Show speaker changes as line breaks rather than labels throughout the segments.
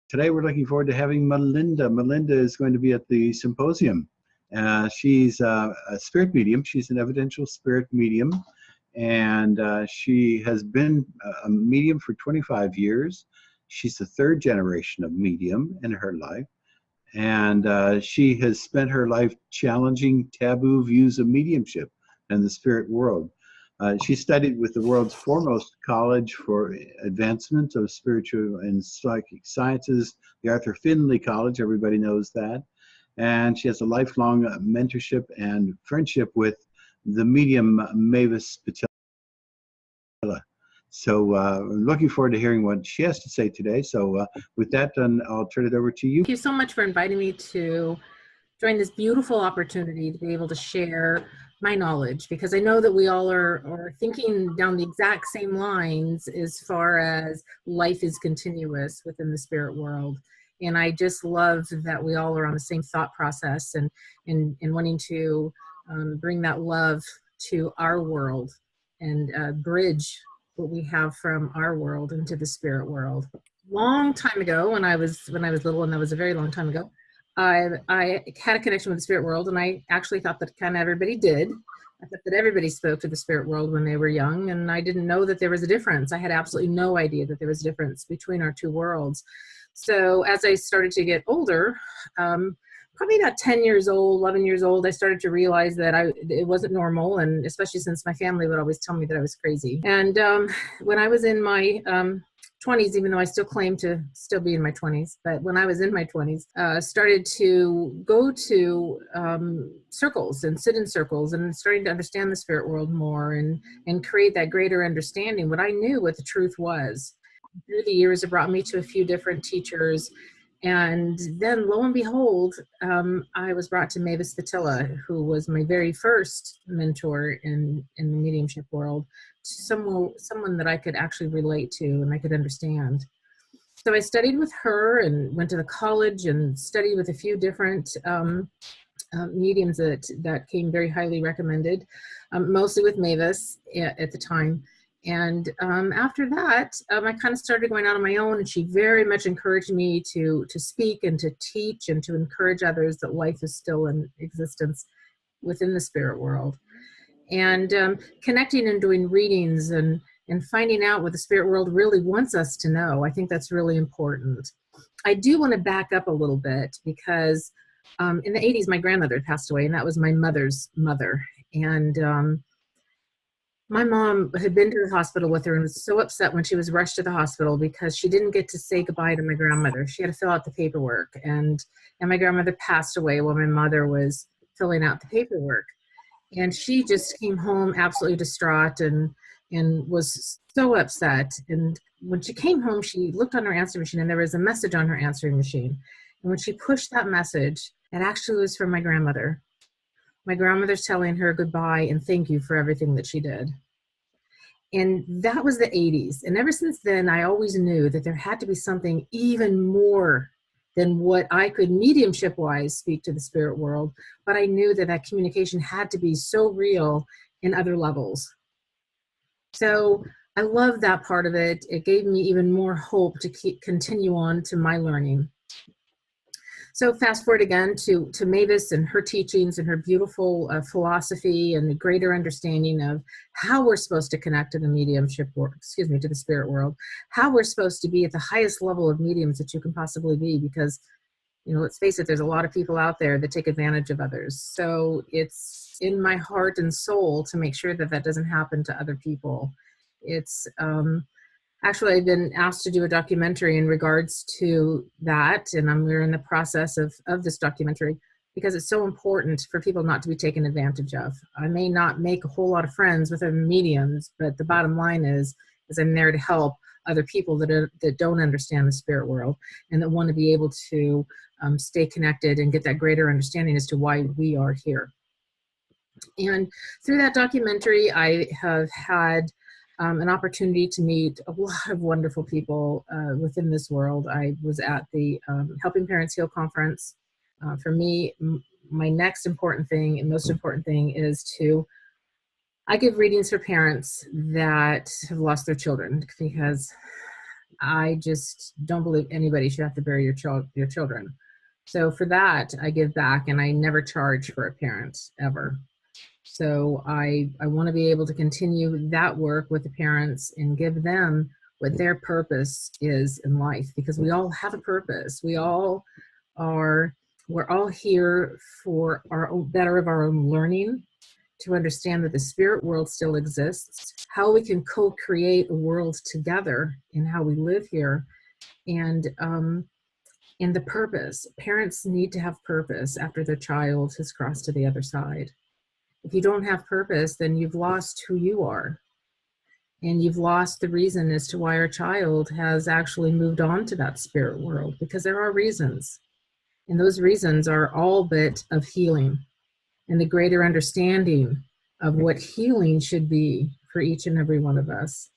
Today we're looking forward to having Melinda. Melinda is going to be at the symposium. She's a spirit medium. She's an evidential spirit medium, and she has been a medium for 25 years. She's the third generation of medium in her life, and she has spent her life challenging taboo views of mediumship and the spirit world. She studied with the world's foremost college for advancement of spiritual and psychic sciences, the Arthur Findlay College, everybody knows that. And she has a lifelong mentorship and friendship with the medium Mavis Patilla. So I'm looking forward to hearing what she has to say today. So with that, I'll turn it over to you.
Thank you so much for inviting me to join this beautiful opportunity to be able to share my knowledge, because I know that we all are thinking down the exact same lines as far as life is continuous within the spirit world. And I just love that we all are on the same thought process and wanting to bring that love to our world and bridge what we have from our world into the spirit world. Long time ago, when I was little, and that was a very long time ago, I had a connection with the spirit world, and I actually thought that kind of everybody did. I thought that everybody spoke to the spirit world when they were young, and I didn't know that there was a difference. I had absolutely no idea that there was a difference between our two worlds. So as I started to get older, probably about 10 years old, 11 years old, I started to realize that it wasn't normal, and especially since my family would always tell me that I was crazy. And when I was in my 20s, even though I still claim to still be in my 20s, but when I was in my 20s, started to go to circles and sit in circles and starting to understand the spirit world more and create that greater understanding, what I knew what the truth was. Through the years, it brought me to a few different teachers. And then lo and behold, I was brought to Mavis Patilla, who was my very first mentor in the mediumship world, someone that I could actually relate to and I could understand. So I studied with her and went to the college and studied with a few different mediums that came very highly recommended, mostly with Mavis at the time. And after that, I kind of started going out on my own, and she very much encouraged me to speak and to teach and to encourage others that life is still in existence within the spirit world. And connecting and doing readings and finding out what the spirit world really wants us to know. I think that's really important. I do want to back up a little bit because in the 80s, my grandmother passed away, and that was my mother's mother. And my mom had been to the hospital with her and was so upset when she was rushed to the hospital because she didn't get to say goodbye to my grandmother. She had to fill out the paperwork, and my grandmother passed away while my mother was filling out the paperwork. And she just came home absolutely distraught and was so upset. And when she came home, she looked on her answering machine, and there was a message on her answering machine. And when she pushed that message, it actually was from my grandmother. My grandmother's telling her goodbye and thank you for everything that she did. And that was the 80s. And ever since then, I always knew that there had to be something even more than what I could mediumship-wise speak to the spirit world. But I knew that that communication had to be so real in other levels. So I love that part of it. It gave me even more hope to continue on to my learning. So fast forward again to Mavis and her teachings and her beautiful philosophy and the greater understanding of how we're supposed to connect to the mediumship, to the spirit world, how we're supposed to be at the highest level of mediums that you can possibly be, because, let's face it, there's a lot of people out there that take advantage of others. So it's in my heart and soul to make sure that that doesn't happen to other people. It's, actually, I've been asked to do a documentary in regards to that, and we're in the process of this documentary because it's so important for people not to be taken advantage of. I may not make a whole lot of friends with other mediums, but the bottom line is I'm there to help other people that don't understand the spirit world and that want to be able to stay connected and get that greater understanding as to why we are here. And through that documentary, I have had an opportunity to meet a lot of wonderful people within this world. I was at the Helping Parents Heal conference. For me, my next important thing and most important thing is I give readings for parents that have lost their children, because I just don't believe anybody should have to bury your children. So for that, I give back, and I never charge for a parent ever. So I want to be able to continue that work with the parents and give them what their purpose is in life, because we all have a purpose. We're all here for our own, better of our own learning, to understand that the spirit world still exists, how we can co-create a world together in how we live here, and the purpose. Parents need to have purpose after their child has crossed to the other side. If you don't have purpose, then you've lost who you are. And you've lost the reason as to why our child has actually moved on to that spirit world, because there are reasons. And those reasons are all but of healing and the greater understanding of what healing should be for each and every one of us.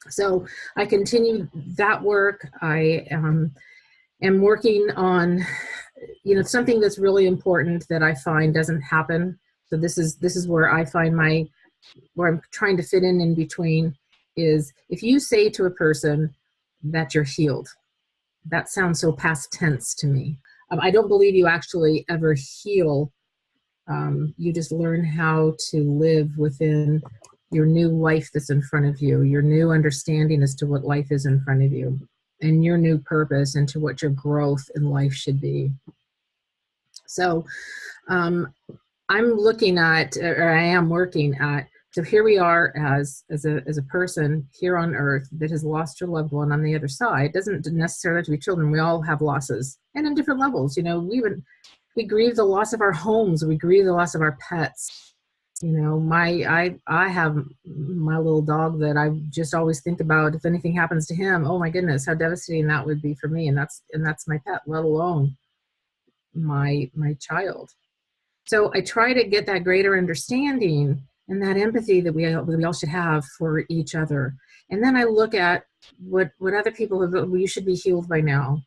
So I continue that work. I am working on, something that's really important that I find doesn't happen. So this is where I find where I'm trying to fit in between, is if you say to a person that you're healed, that sounds so past tense to me. I don't believe you actually ever heal. You just learn how to live within your new life that's in front of you, your new understanding as to what life is in front of you, and your new purpose and to what your growth in life should be. So I'm looking at, or I am working at, so here we are as a person here on earth that has lost your loved one on the other side. It doesn't necessarily have to be children. We all have losses, and in different levels. We grieve the loss of our homes. We grieve the loss of our pets. I have my little dog that I just always think about. If anything happens to him, oh my goodness, how devastating that would be for me. And that's my pet, let alone my child. So I try to get that greater understanding and that empathy that we all should have for each other. And then I look at what other people have. Well, you should be healed by now.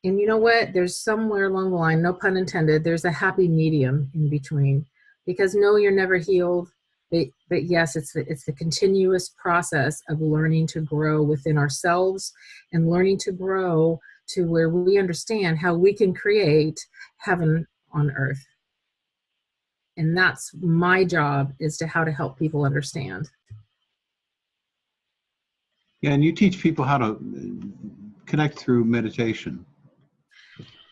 And you know what? There's somewhere along the line, no pun intended, there's a happy medium in between. Because no, you're never healed. But yes, it's the continuous process of learning to grow within ourselves and learning to grow to where we understand how we can create heaven on earth. And that's my job, is to how to help people understand.
Yeah, and you teach people how to connect through meditation.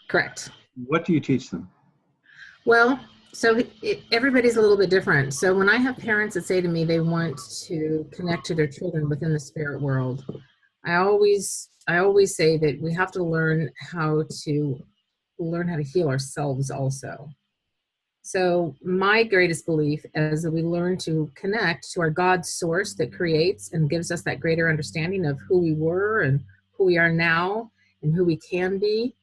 Correct.
What do you teach them?
Well, so everybody's a little bit different. So when I have parents that say to me they want to connect to their children within the spirit world, I always say that we have to learn how to heal ourselves also. So my greatest belief is that we learn to connect to our God source that creates and gives us that greater understanding of who we were and who we are now and who we can be.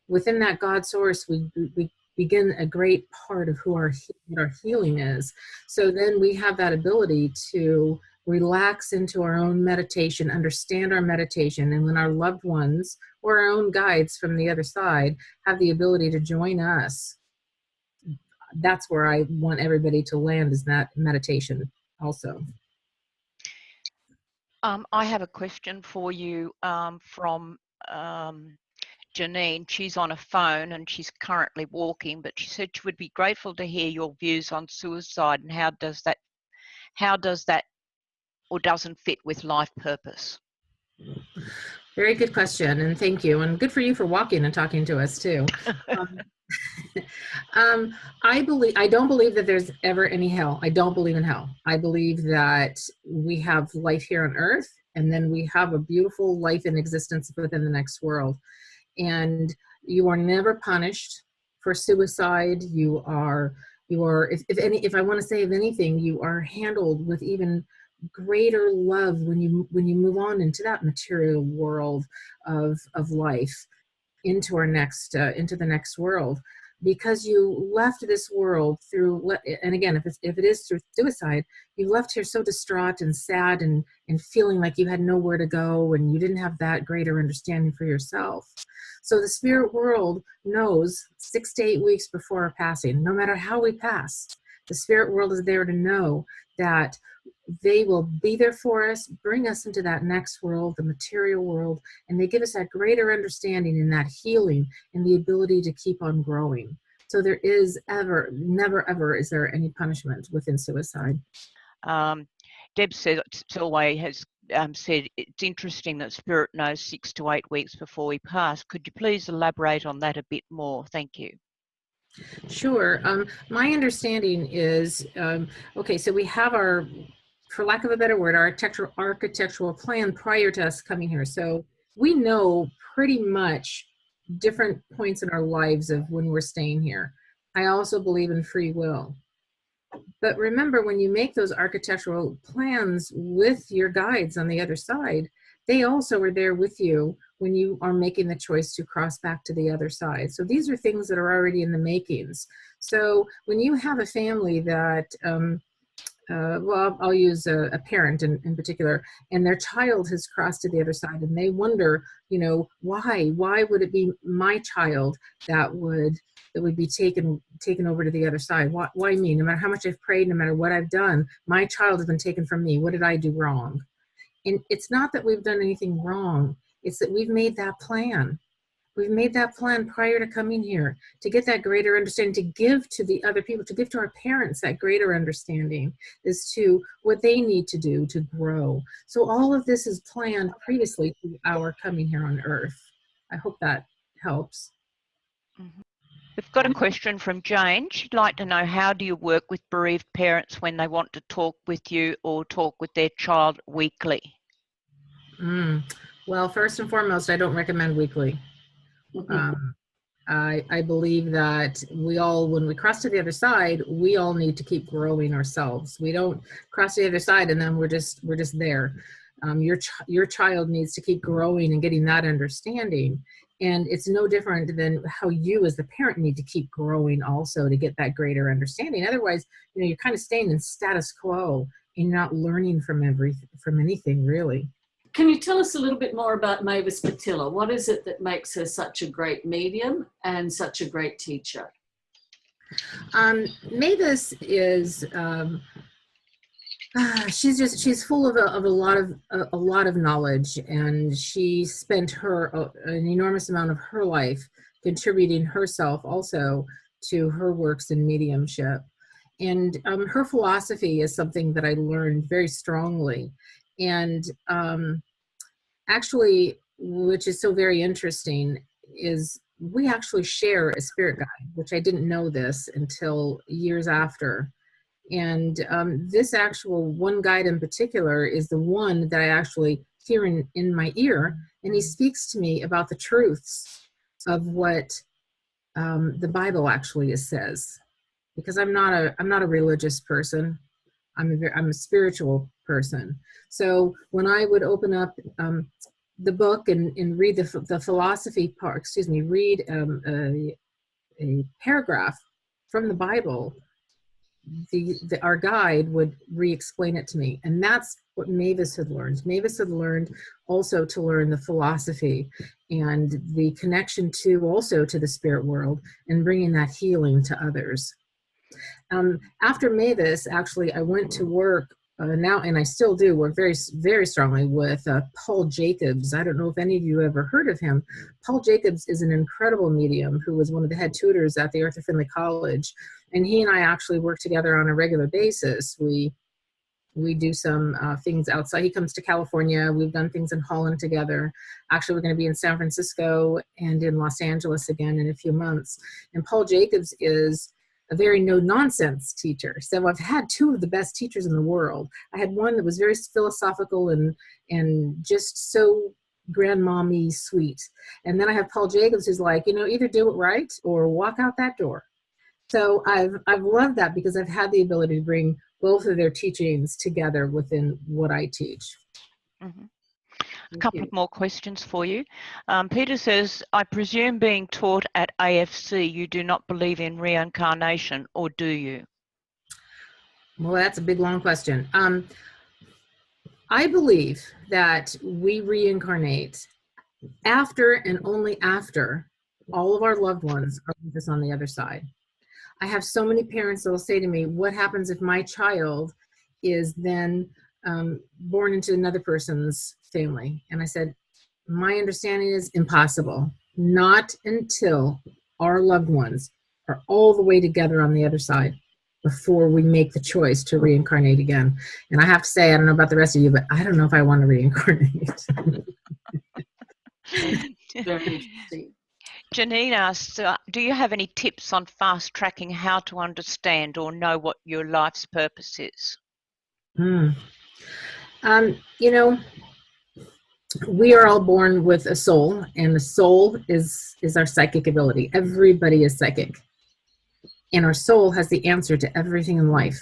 Within that God source, we begin a great part of what our healing is. So then we have that ability to relax into our own meditation, understand our meditation, and when our loved ones or our own guides from the other side have the ability to join us, that's where I want everybody to land, is that meditation also.
I have a question for you from Janine. She's on a phone and she's currently walking, but she said she would be grateful to hear your views on suicide and how does that or doesn't fit with life purpose.
Very good question, and thank you, and good for you for walking and talking to us too. I don't believe that there's ever any hell. I don't believe in hell. I believe that we have life here on earth, and then we have a beautiful life in existence within the next world. And you are never punished for suicide. You are, if I want to say of anything, you are handled with even greater love when you move on into that material world of life, into the next world, because you left this world through, and again, if it is through suicide, you left here so distraught and sad and feeling like you had nowhere to go and you didn't have that greater understanding for yourself. So the spirit world knows 6 to 8 weeks before our passing, no matter how we pass, the spirit world is there to know that they will be there for us, bring us into that next world, the material world, and they give us that greater understanding and that healing and the ability to keep on growing. So there is never ever is there any punishment within suicide.
Deb Selway has said it's interesting that spirit knows 6 to 8 weeks before we pass. Could you please elaborate on that a bit more? Thank you.
Sure. My understanding is, okay, so we have our, for lack of a better word, our architectural plan prior to us coming here. So we know pretty much different points in our lives of when we're staying here. I also believe in free will. But remember, when you make those architectural plans with your guides on the other side, they also are there with you when you are making the choice to cross back to the other side. So these are things that are already in the makings. So when you have a family that, well, I'll use a parent in particular, and their child has crossed to the other side, and they wonder, you know, why would it be my child that would be taken over to the other side? Why me? No matter how much I've prayed, no matter what I've done, my child has been taken from me. What did I do wrong? And it's not that we've done anything wrong. It's that we've made that plan. We've made that plan prior to coming here to get that greater understanding, to give to the other people, to give to our parents that greater understanding as to what they need to do to grow. So all of this is planned previously to our coming here on Earth. I hope that helps.
Mm-hmm. We've got a question from Jane. She'd like to know, how do you work with bereaved parents when they want to talk with you or talk with their child weekly?
Well, first and foremost, I don't recommend weekly. I believe that we all, when we cross to the other side, we all need to keep growing ourselves. We don't cross to the other side and then we're just there. Your child needs to keep growing and getting that understanding. And it's no different than how you as the parent need to keep growing also to get that greater understanding. Otherwise, you know, you're kind of staying in status quo and you're not learning from anything really.
Can you tell us a little bit more about Mavis Patilla? What is it that makes her such a great medium and such a great teacher?
Mavis is she's full of a lot of knowledge, and she spent an enormous amount of her life contributing herself also to her works in mediumship. And her philosophy is something that I learned very strongly. And actually, which is so very interesting, is we actually share a spirit guide, which I didn't know this until years after. And this actual one guide in particular is the one that I actually hear in my ear, and he speaks to me about the truths of what the Bible actually says. Because I'm not a religious person. I'm a spiritual person. So when I would open up the book and read the philosophy part, read a paragraph from the Bible, our guide would re-explain it to me. And that's what Mavis had learned. Mavis had learned also to learn the philosophy and the connection also to the spirit world and bringing that healing to others. After Mavis, actually, I went to work now, and I still do work very, very strongly with Paul Jacobs. I don't know if any of you ever heard of him. Paul Jacobs is an incredible medium who was one of the head tutors at the Arthur Findlay College, and he and I actually work together on a regular basis. We do some things outside. He comes to California. We've done things in Holland together. Actually, we're going to be in San Francisco and in Los Angeles again in a few months. And Paul Jacobs is a very no-nonsense teacher. So I've had two of the best teachers in the world. I had one that was very philosophical and just so grandmommy sweet. And then I have Paul Jacobs who's like, you know, either do it right or walk out that door. So I've loved that because I've had the ability to bring both of their teachings together within what I teach.
Mm-hmm. A couple of more questions for you. Peter says, I presume being taught at AFC, you do not believe in reincarnation, or do you?
Well, that's a big, long question. I believe that we reincarnate after and only after all of our loved ones are with us on the other side. I have so many parents that will say to me, what happens if my child is then born into another person's family. And I said, my understanding is impossible. Not until our loved ones are all the way together on the other side before we make the choice to reincarnate again. And I have to say, I don't know about the rest of you, but I don't know if I want to reincarnate.
Very interesting.
Janine asks, do you have any tips on fast tracking how to understand or know what your life's purpose is?
You know, we are all born with a soul, and the soul is our psychic ability. Everybody is psychic. And our soul has the answer to everything in life.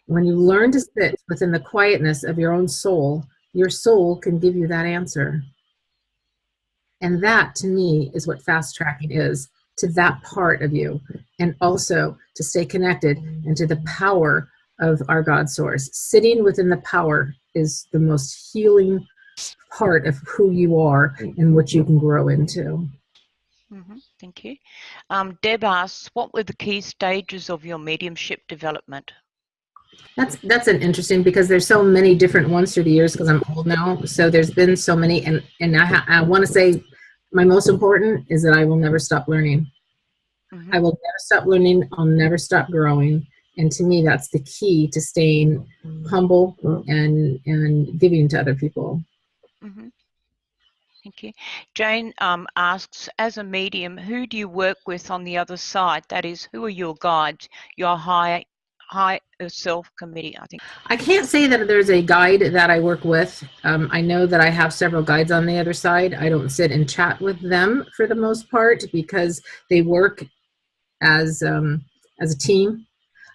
When you learn to sit within the quietness of your own soul, your soul can give you that answer. And that, to me, is what fast tracking is, to that part of you, and also to stay connected and to the power of our God source. Sitting within the power is the most healing part of who you are and what you can grow into.
Thank you. Deb asks, what were the key stages of your mediumship development?
That's an interesting, because there's so many different ones through the years, because I'm old now. So there's been so many, and I want to say my most important is that I will never stop learning. I will never stop learning. I'll never stop growing. And to me, that's the key to staying humble and giving to other people.
Thank you. Jane asks, as a medium, who do you work with on the other side? That is, who are your guides, your higher self committee, I think.
I can't say that there's a guide that I work with. I know that I have several guides on the other side. I don't sit and chat with them for the most part, because they work as a team.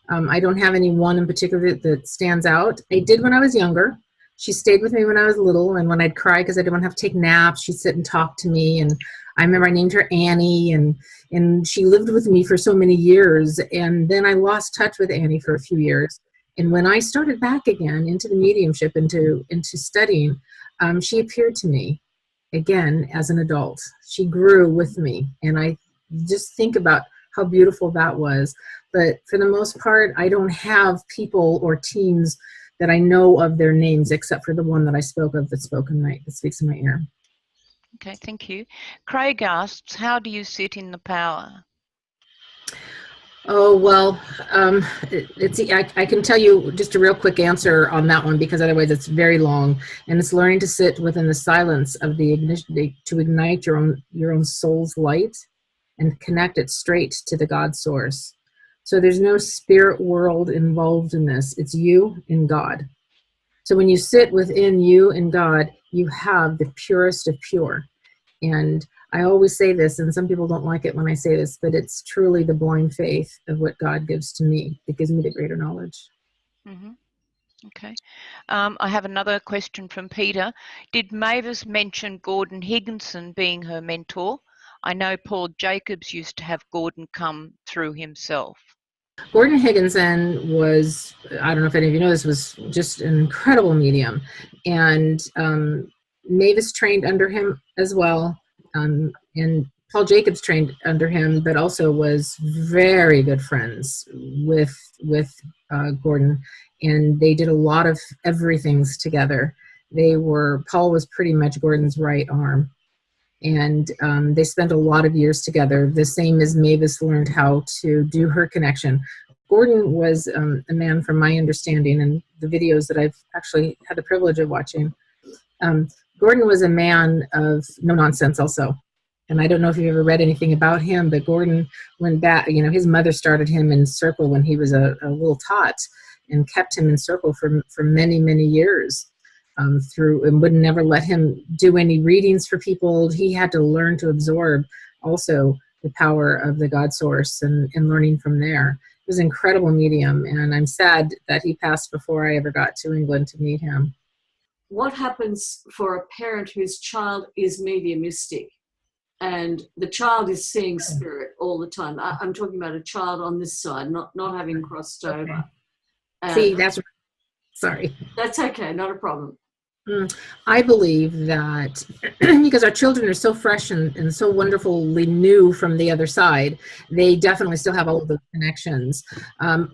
I don't have any one in particular that stands out. I did when I was younger. She stayed with me when I was little, and when I'd cry because I didn't want to have to take naps, she'd sit and talk to me. And I remember I named her Annie, and she lived with me for so many years. And then I lost touch with Annie for a few years. And when I started back again into the mediumship, into studying, she appeared to me again as an adult. She grew with me, and I just think about how beautiful that was. But for the most part, I don't have people or teams that I know of their names, except for the one that I spoke of that speaks in my ear.
Okay, thank you. Craig asks, how do you sit in the power?
Oh, well, I can tell you just a real quick answer on that one, because otherwise it's very long. And it's learning to sit within the silence of the ignition, to ignite your own soul's light and connect it straight to the God source. So there's no spirit world involved in this. It's you and God. So when you sit within you and God, you have the purest of pure. And I always say this, and some people don't like it when I say this, but it's truly the blind faith of what God gives to me that gives me the greater knowledge.
Okay. I have another question from Peter. Did Mavis mention Gordon Higginson being her mentor? I know Paul Jacobs used to have Gordon come through himself.
Gordon Higginson was, I don't know if any of you know this, was just an incredible medium. And Mavis trained under him as well. And Paul Jacobs trained under him, but also was very good friends with Gordon. And they did a lot of everythings together. Paul was pretty much Gordon's right arm. And they spent a lot of years together, the same as Mavis learned how to do her connection. Gordon was a man, from my understanding and the videos that I've actually had the privilege of watching, Gordon was a man of no nonsense also. And I don't know if you've ever read anything about him, but Gordon went back, his mother started him in circle when he was a little tot, and kept him in circle for many, many years. And would never let him do any readings for people. He had to learn to absorb also the power of the God source and learning from there. It was an incredible medium, and I'm sad that he passed before I ever got to England to meet him.
What happens for a parent whose child is mediumistic and the child is seeing spirit all the time? I'm talking about a child on this side, not having crossed over.
See, sorry.
That's okay, not a problem.
I believe that because our children are so fresh and so wonderfully new from the other side, they definitely still have all of those connections.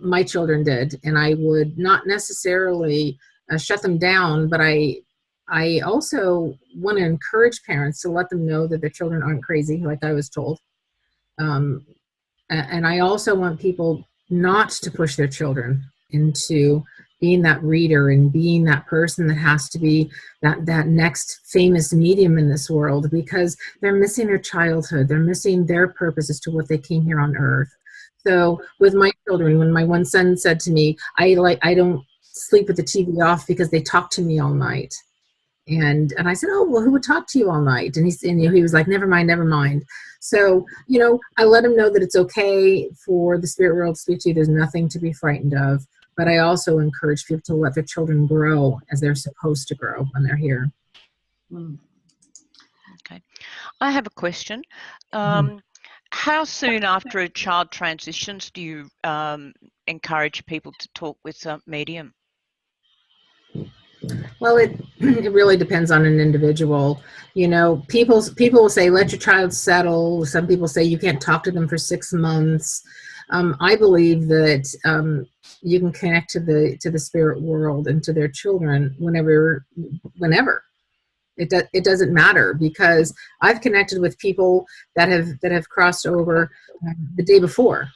My children did, and I would not necessarily shut them down, but I also want to encourage parents to let them know that their children aren't crazy, like I was told. And I also want people not to push their children into being that reader and being that person that has to be that next famous medium in this world, because they're missing their childhood. They're missing their purpose as to what they came here on earth. So with my children, when my one son said to me, I don't sleep with the TV off because they talk to me all night. And I said, oh, well, who would talk to you all night? And he was like, never mind, never mind. So, I let him know that it's okay for the spirit world to speak to you. There's nothing to be frightened of. But I also encourage people to let their children grow as they're supposed to grow when they're here.
Okay. I have a question. How soon after a child transitions do you encourage people to talk with a medium?
Well, it really depends on an individual. People will say, let your child settle. Some people say you can't talk to them for 6 months. I believe that you can connect to the spirit world and to their children whenever. It doesn't matter, because I've connected with people that have crossed over the day before.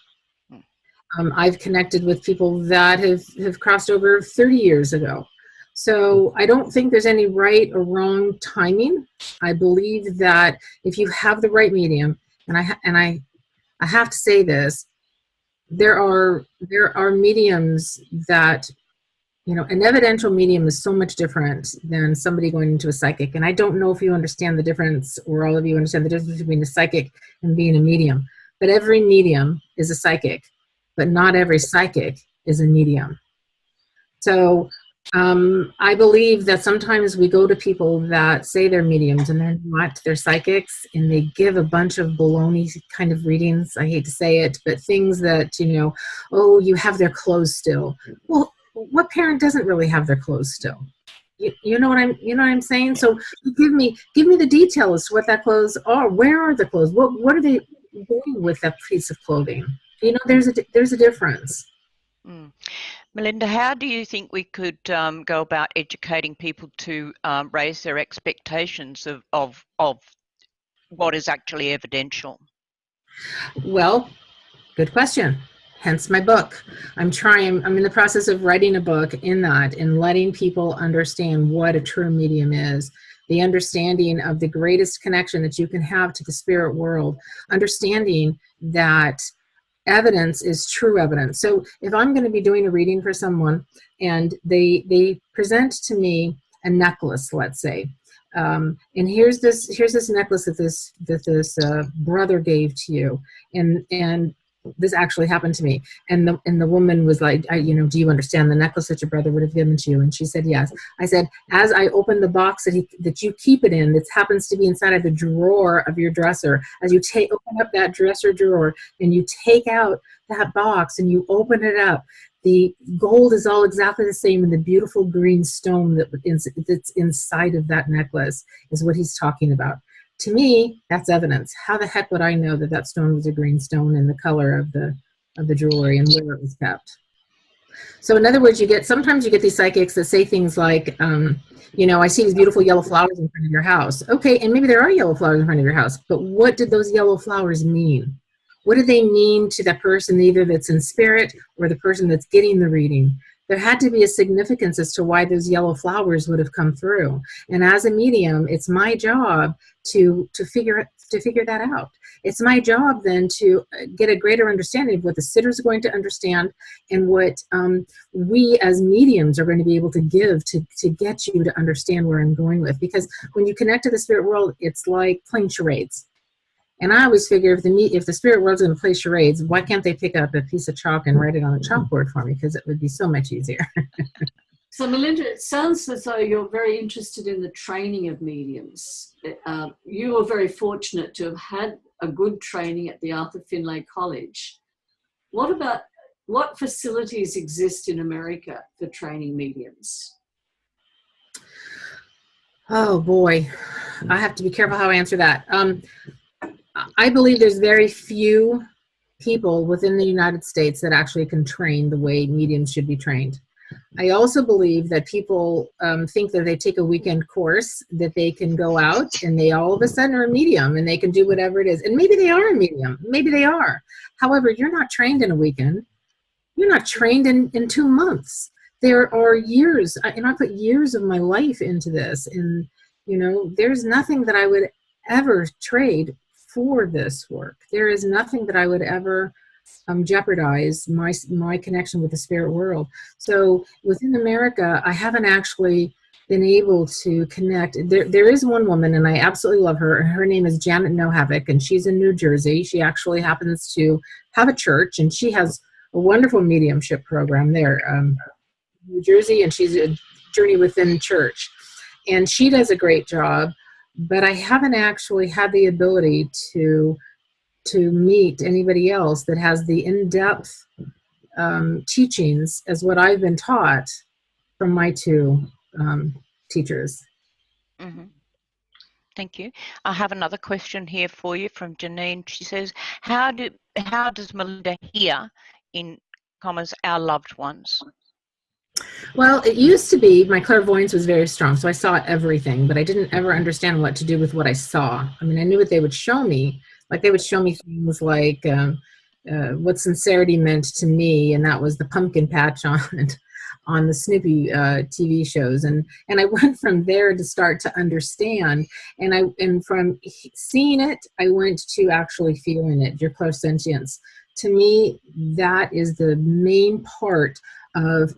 I've connected with people that have crossed over 30 years ago. So I don't think there's any right or wrong timing. I believe that if you have the right medium, and I have to say this, there are mediums that, an evidential medium is so much different than somebody going into a psychic. And I don't know if you understand the difference, or all of you understand the difference between a psychic and being a medium. But every medium is a psychic, but not every psychic is a medium. So I believe that sometimes we go to people that say they're mediums and they're not, they're psychics, and they give a bunch of baloney kind of readings. I hate to say it, but things that, oh, you have their clothes still. Well, what parent doesn't really have their clothes still? You know what I'm saying? So give me the detail as to what that clothes are. Where are the clothes? What are they doing with that piece of clothing? There's a difference.
Melinda, how do you think we could go about educating people to raise their expectations of what is actually evidential?
Well, good question. Hence my book. I'm in the process of writing a book in that, and letting people understand what a true medium is, the understanding of the greatest connection that you can have to the spirit world, understanding that evidence is true evidence. So if I'm going to be doing a reading for someone and they present to me a necklace, let's say, and here's this necklace that this brother gave to you, and this actually happened to me, and the woman was like, do you understand the necklace that your brother would have given to you? And she said yes. I said, as I open the box that you keep it in, that happens to be inside of the drawer of your dresser, as you open up that dresser drawer and you take out that box and you open it up, the gold is all exactly the same, and the beautiful green stone that's inside of that necklace is what he's talking about. To me, that's evidence. How the heck would I know that stone was a green stone and the color of the jewelry and where it was kept? So in other words, sometimes you get these psychics that say things like, I see these beautiful yellow flowers in front of your house. Okay, and maybe there are yellow flowers in front of your house, but what did those yellow flowers mean? What do they mean to that person, either that's in spirit or the person that's getting the reading? There had to be a significance as to why those yellow flowers would have come through. And as a medium, it's my job to figure that out. It's my job then to get a greater understanding of what the sitters are going to understand, and what we as mediums are going to be able to give to get you to understand where I'm going with. Because when you connect to the spirit world, it's like playing charades. And I always figure if the spirit world's going to play charades, why can't they pick up a piece of chalk and write it on a chalkboard for me? Because it would be so much easier.
So Melinda, it sounds as though you're very interested in the training of mediums. You were very fortunate to have had a good training at the Arthur Finlay College. What facilities exist in America for training mediums?
Oh boy, I have to be careful how I answer that. I believe there's very few people within the United States that actually can train the way mediums should be trained. I also believe that people think that they take a weekend course, that they can go out and they all of a sudden are a medium and they can do whatever it is. And maybe they are a medium. Maybe they are. However, you're not trained in a weekend. You're not trained in 2 months. There are years, and I put years of my life into this. And, you know, there's nothing that I would ever trade for this work. There is nothing that I would ever jeopardize my connection with the spirit world. So within America, I haven't actually been able to connect. There is one woman, and I absolutely love her. Her name is Janet No Havoc, and she's in New Jersey. She actually happens to have a church, and she has a wonderful mediumship program there, New Jersey, and she's a Journey Within church. And she does a great job, but I haven't actually had the ability to meet anybody else that has the in-depth teachings as what I've been taught from my 2 teachers.
Mm-hmm. Thank you. I have another question here for you from Janine. She says, how does Melinda hear, in commas, our loved ones?
Well, it used to be my clairvoyance was very strong, so I saw everything, but I didn't ever understand what to do with what I saw. I mean, I knew what they would show me. Like they would show me things like what sincerity meant to me, and that was the pumpkin patch on the Snoopy TV shows, and I went from there to start to understand, and from seeing it, I went to actually feeling it. Your clairsentience, to me, that is the main part of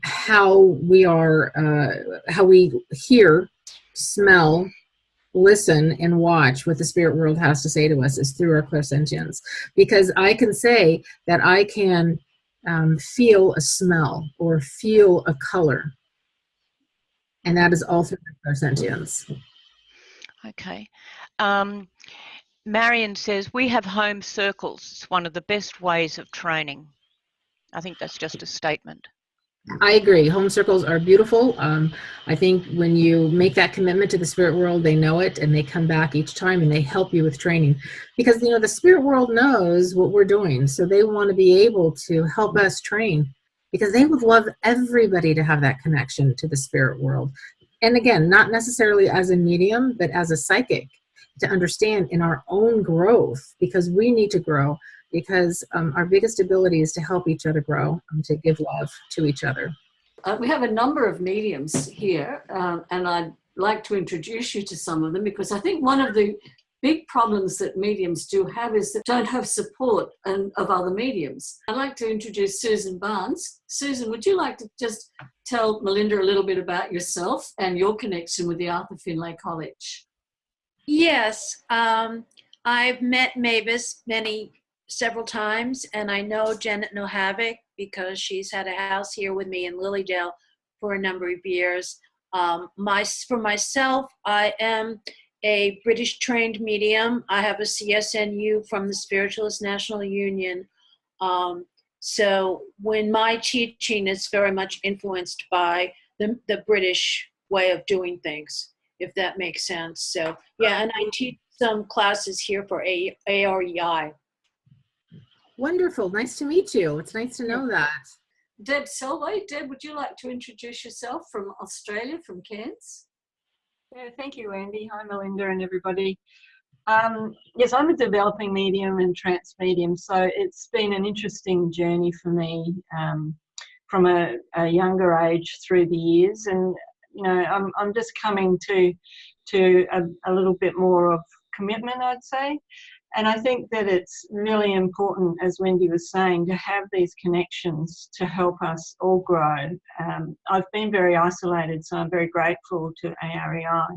how we are, how we hear, smell, listen, and watch what the spirit world has to say to us is through our clairsentience. Because I can say that I can feel a smell or feel a color, and that is all through the clairsentience.
Okay. Marion says, we have home circles. It's one of the best ways of training. I think that's just a statement.
I agree. Home circles are beautiful. I think when you make that commitment to the spirit world, they know it and they come back each time and they help you with training, because, you know, the spirit world knows what we're doing. So they want to be able to help us train, because they would love everybody to have that connection to the spirit world. And again, not necessarily as a medium, but as a psychic, to understand in our own growth, because we need to grow. Because our biggest ability is to help each other grow and to give love to each other.
We have a number of mediums here, and I'd like to introduce you to some of them, because I think one of the big problems that mediums do have is that don't have support of other mediums. I'd like to introduce Susan Barnes. Susan, would you like to just tell Melinda a little bit about yourself and your connection with the Arthur Findlay College?
Yes, I've met Mavis several times, and I know Janet No Havoc because she's had a house here with me in Lilydale for a number of years. For myself, I am a British trained medium. I have a CSNU from the Spiritualist National Union. So when my teaching is very much influenced by the British way of doing things, if that makes sense. So yeah, and I teach some classes here for AREI.
Wonderful. Nice to meet you. It's nice to know that.
Deb Selway. Deb, would you like to introduce yourself from Australia, from Cairns?
Yeah, thank you, Andy. Hi, Melinda and everybody. Yes, I'm a developing medium and trance medium, so it's been an interesting journey for me from a younger age through the years, and you know, I'm just coming to a little bit more of commitment, I'd say. And I think that it's really important, as Wendy was saying, to have these connections to help us all grow. I've been very isolated, so I'm very grateful to AREI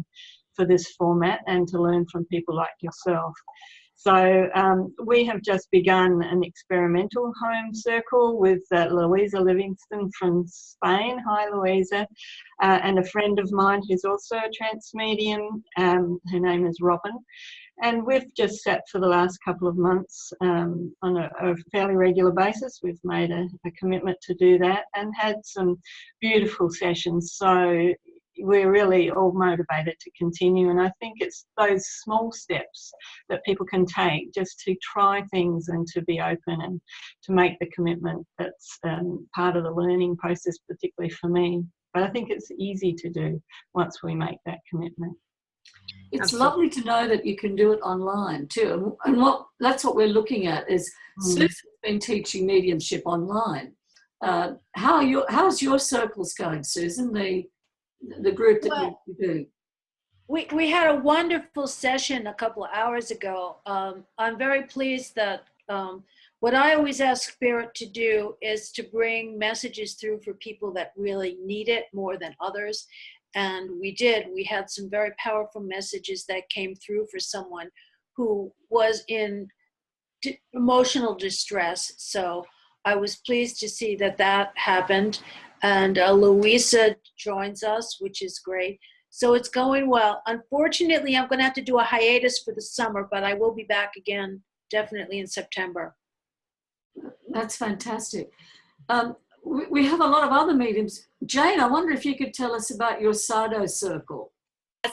for this format and to learn from people like yourself. So we have just begun an experimental home circle with Louisa Livingston from Spain. Hi, Louisa. And a friend of mine who's also a trance medium. Her name is Robin. And we've just sat for the last couple of months on a fairly regular basis. We've made a commitment to do that and had some beautiful sessions. So, we're really all motivated to continue. And I think it's those small steps that people can take just to try things and to be open and to make the commitment that's part of the learning process, particularly for me. But I think it's easy to do once we make that commitment.
It's lovely to know that you can do it online too. And that's what we're looking at is Susan's been teaching mediumship online. How's your circles going, Susan? The group that you do.
We had a wonderful session a couple of hours ago. I'm very pleased that what I always ask Spirit to do is to bring messages through for people that really need it more than others. And we did. We had some very powerful messages that came through for someone who was in emotional distress. So I was pleased to see that happened. And Louisa joins us, which is great. So it's going well. Unfortunately, I'm going to have to do a hiatus for the summer, but I will be back again definitely in September.
That's fantastic. We have a lot of other mediums. Jane, I wonder if you could tell us about your Sado Circle.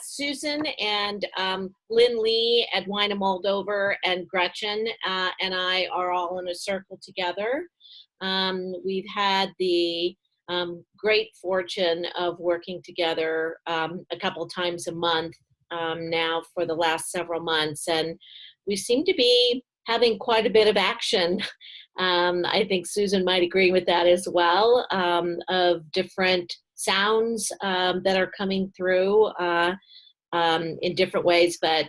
Susan and Lynn Lee, Edwina Moldover, and Gretchen and I are all in a circle together. We've had the great fortune of working together a couple times a month now for the last several months, and we seem to be having quite a bit of action. I think Susan might agree with that as well, of different sounds that are coming through in different ways, but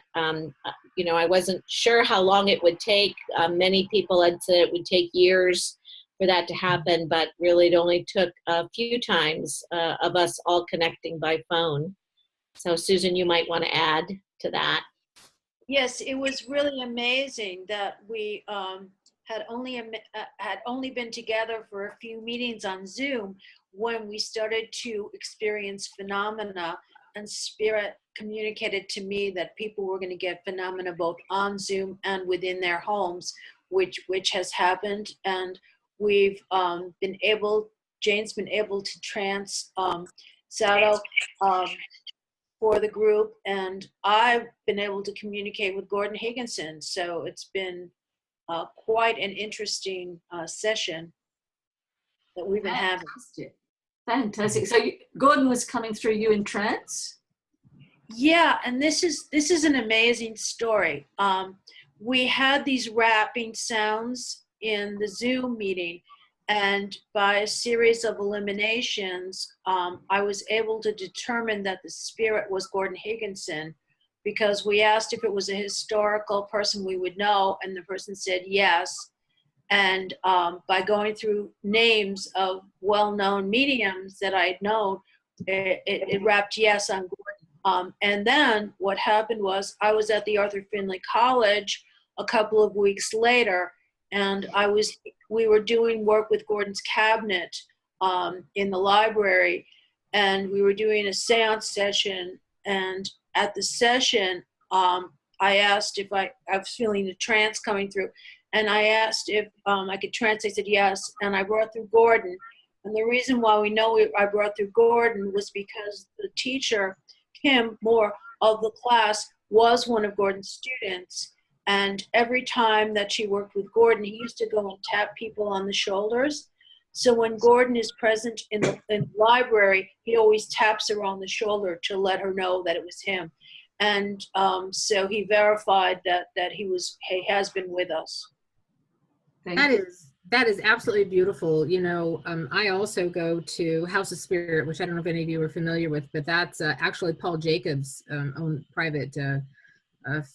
you know, I wasn't sure how long it would take. Many people had said it would take years for that to happen, but really it only took a few times of us all connecting by phone. So Susan, you might want to add to that.
Yes, it was really amazing that we had only been together for a few meetings on Zoom when we started to experience phenomena, and Spirit communicated to me that people were going to get phenomena both on Zoom and within their homes, which has happened. And we've Jane's been able to trance Sado for the group, and I've been able to communicate with Gordon Higginson. So it's been quite an interesting session that we've been having.
Fantastic. So Gordon was coming through you in trance?
Yeah, and this is an amazing story. We had these rapping sounds in the Zoom meeting, and by a series of eliminations, I was able to determine that the spirit was Gordon Higginson, because we asked if it was a historical person we would know, and the person said yes. And by going through names of well-known mediums that I'd known, it rapped yes on Gordon. And then what happened was I was at the Arthur Findlay College a couple of weeks later, and we were doing work with Gordon's cabinet in the library, and we were doing a seance session. And at the session, I asked if I was feeling the trance coming through, and I asked if I could trance. They said yes, and I brought through Gordon. And the reason why we know I brought through Gordon was because the teacher, Kim Moore, of the class was one of Gordon's students. And every time that she worked with Gordon, he used to go and tap people on the shoulders. So when Gordon is present in the library, he always taps her on the shoulder to let her know that it was him. And so he verified that he has been with us.
That is absolutely beautiful. You know, I also go to House of Spirit, which I don't know if any of you are familiar with, but that's actually Paul Jacobs' own private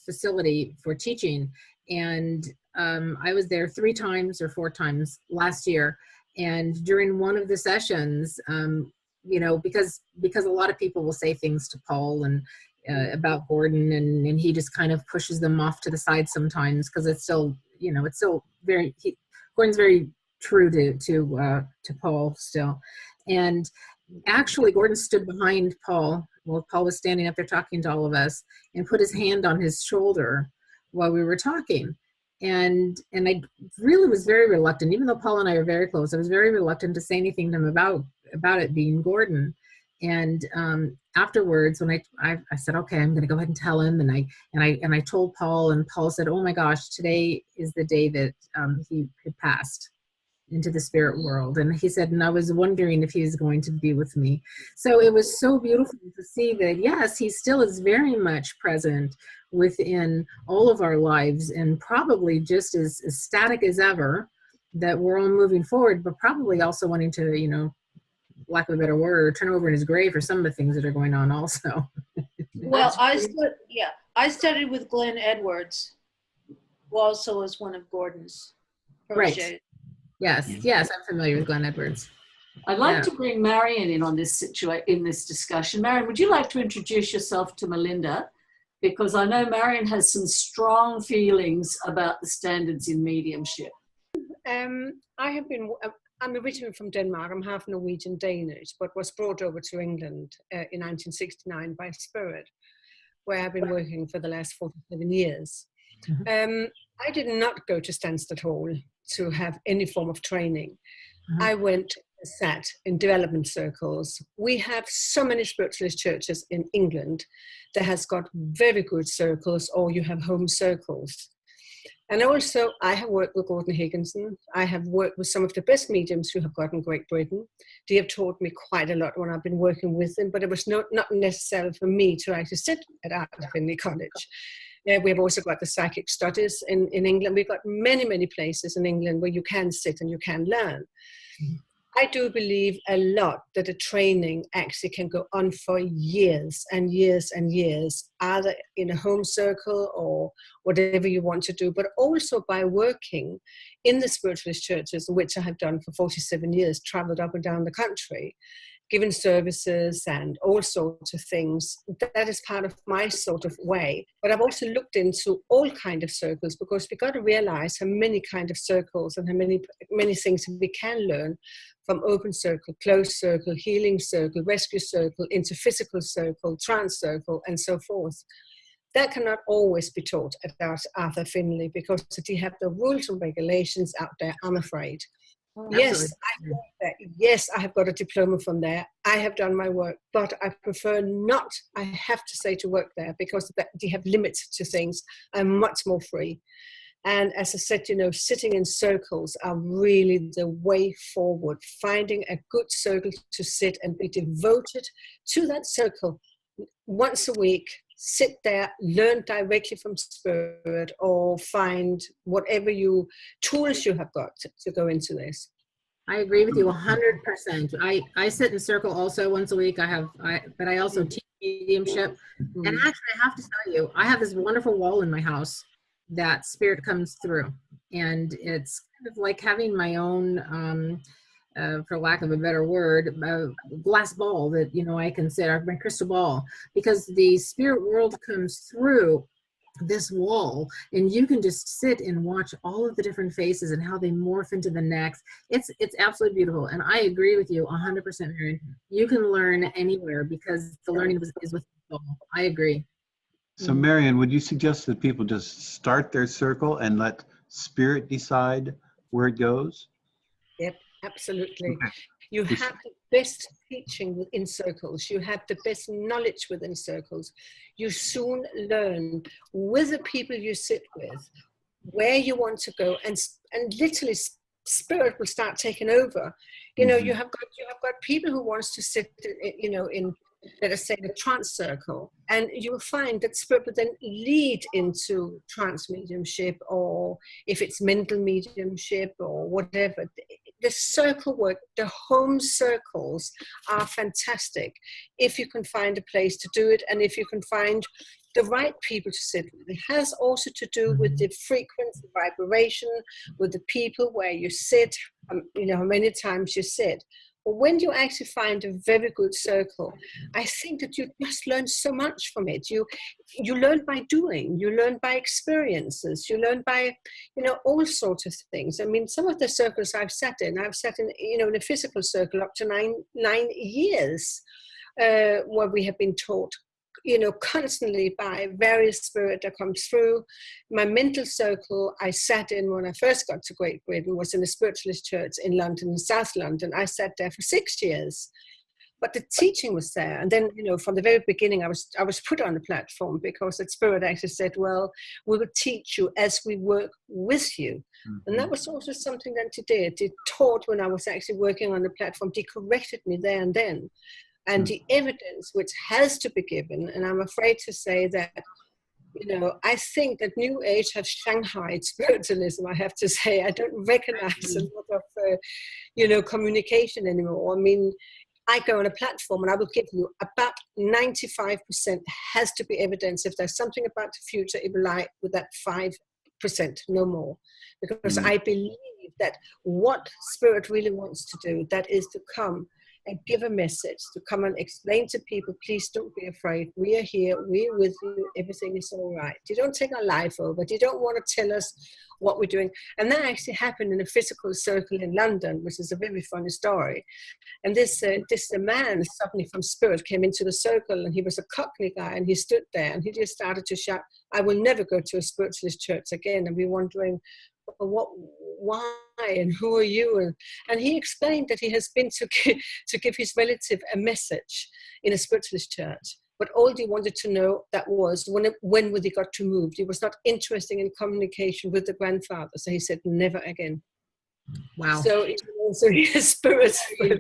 facility for teaching. And I was there 3 times or 4 times last year. And during one of the sessions, you know, because a lot of people will say things to Paul and about Gordon, and he just kind of pushes them off to the side sometimes, because it's still, you know, it's still very, Gordon's very true to Paul still. And actually Gordon stood behind Paul while Paul was standing up there talking to all of us, and put his hand on his shoulder while we were talking. And I really was very reluctant, even though Paul and I are very close, I was very reluctant to say anything to him about it being Gordon. And afterwards, when I said, okay, I'm going to go ahead and tell him, and I told Paul, and Paul said, oh my gosh, today is the day that he had passed into the spirit world. And he said, and I was wondering if he was going to be with me. So it was so beautiful to see that, yes, he still is very much present within all of our lives, and probably just as static as ever, that we're all moving forward, but probably also wanting to, you know, lack of a better word, turn over in his grave for some of the things that are going on also.
Well, I studied with Glenn Edwards, who also was one of Gordon's proteges.
Right. Yes, I'm familiar with Glenn Edwards.
I'd like to bring Marion in on this in this discussion. Marion, would you like to introduce yourself to Melinda? Because I know Marion has some strong feelings about the standards in mediumship.
I'm originally from Denmark. I'm half Norwegian Danish, but was brought over to England in 1969 by Spirit, where I've been working for the last 47 years. I did not go to Stansted Hall to have any form of training. I went and sat in development circles. We have so many spiritualist churches in England that has got very good circles, or you have home circles. And also, I have worked with Gordon Higginson. I have worked with some of the best mediums who have got in Great Britain. They have taught me quite a lot when I've been working with them, but it was not necessary for me to actually sit at Art Finley College. We've also got the psychic studies in England. We've got many, many places in England where you can sit and you can learn. I do believe a lot that the training actually can go on for years and years and years, either in a home circle or whatever you want to do, but also by working in the spiritualist churches, which I have done for 47 years, traveled up and down the country, given services and all sorts of things. That is part of my sort of way. But I've also looked into all kinds of circles, because we've got to realize how many kinds of circles and how many things we can learn, from open circle, closed circle, healing circle, rescue circle, into physical circle, trance circle, and so forth. That cannot always be taught at Arthur Finley, because they have the rules and regulations out there, I'm afraid. Yes, I have got a diploma from there. I have done my work, but I prefer not, I have to say, to work there, because they have limits to things. I'm much more free. And as I said, you know, sitting in circles are really the way forward. Finding a good circle to sit and be devoted to that circle once a week. Sit there, learn directly from Spirit, or find whatever tools you have got to go into this.
I agree with you 100%. I sit in circle also once a week. But I also teach mediumship. And actually, I have to tell you, I have this wonderful wall in my house that Spirit comes through, and it's kind of like having my own, for lack of a better word, glass ball that, you know, I can sit, my crystal ball, because the spirit world comes through this wall, and you can just sit and watch all of the different faces and how they morph into the next. It's absolutely beautiful. And I agree with you 100%, Marion. You can learn anywhere, because the learning is with the soul. I agree.
So Marion, would you suggest that people just start their circle and let Spirit decide where it goes?
Yep, absolutely.
Okay.
You have the best teaching within circles. You have the best knowledge within circles. You soon learn with the people you sit with where you want to go, and literally Spirit will start taking over. You know, you have got people who wants to sit, you know, in, let us say, the trance circle, and you will find that Spirit will then lead into trance mediumship, or if it's mental mediumship or whatever. The circle work, the home circles are fantastic if you can find a place to do it, and if you can find the right people to sit with. It has also to do with the frequency, vibration, with the people where you sit, you know, how many times you sit. But when you actually find a very good circle, I think that you just learn so much from it. You learn by doing, you learn by experiences, you learn by, you know, all sorts of things. I mean, some of the circles I've sat in, you know, in a physical circle up to nine years, where we have been taught, you know, constantly by various spirit that comes through. My mental circle I sat in when I first got to Great Britain was in a spiritualist church in London, in South London. I sat there for 6 years. but the teaching was there. And then, you know, from the very beginning, I was put on the platform because that spirit actually said, well, we will teach you as we work with you. And that was also something that he did. He taught when I was actually working on the platform. He corrected me there and then. And the evidence which has to be given, and I'm afraid to say that, you know, I think that New Age has Shanghai spiritualism, I have to say. I don't recognize a lot of, you know, communication anymore. I mean, I go on a platform and I will give you about 95% has to be evidence. If there's something about the future, it will lie with that 5%, no more. Because I believe that what spirit really wants to do, that is to come and give a message, to come and explain to people, please don't be afraid. We are here, we're with you, everything is all right. You don't take our life over. You don't want to tell us what we're doing. And that actually happened in a physical circle in London, which is a very funny story. And this man suddenly from spirit came into the circle, and he was a Cockney guy, and he stood there and he just started to shout, I will never go to a spiritualist church again. And we're wondering, why and who are you? And he explained that he has been to give his relative a message in a spiritualist church. But all he wanted to know that was when would he got to move. He was not interested in communication with the grandfather. So he said, never again.
Wow.
So it's also his spirit's view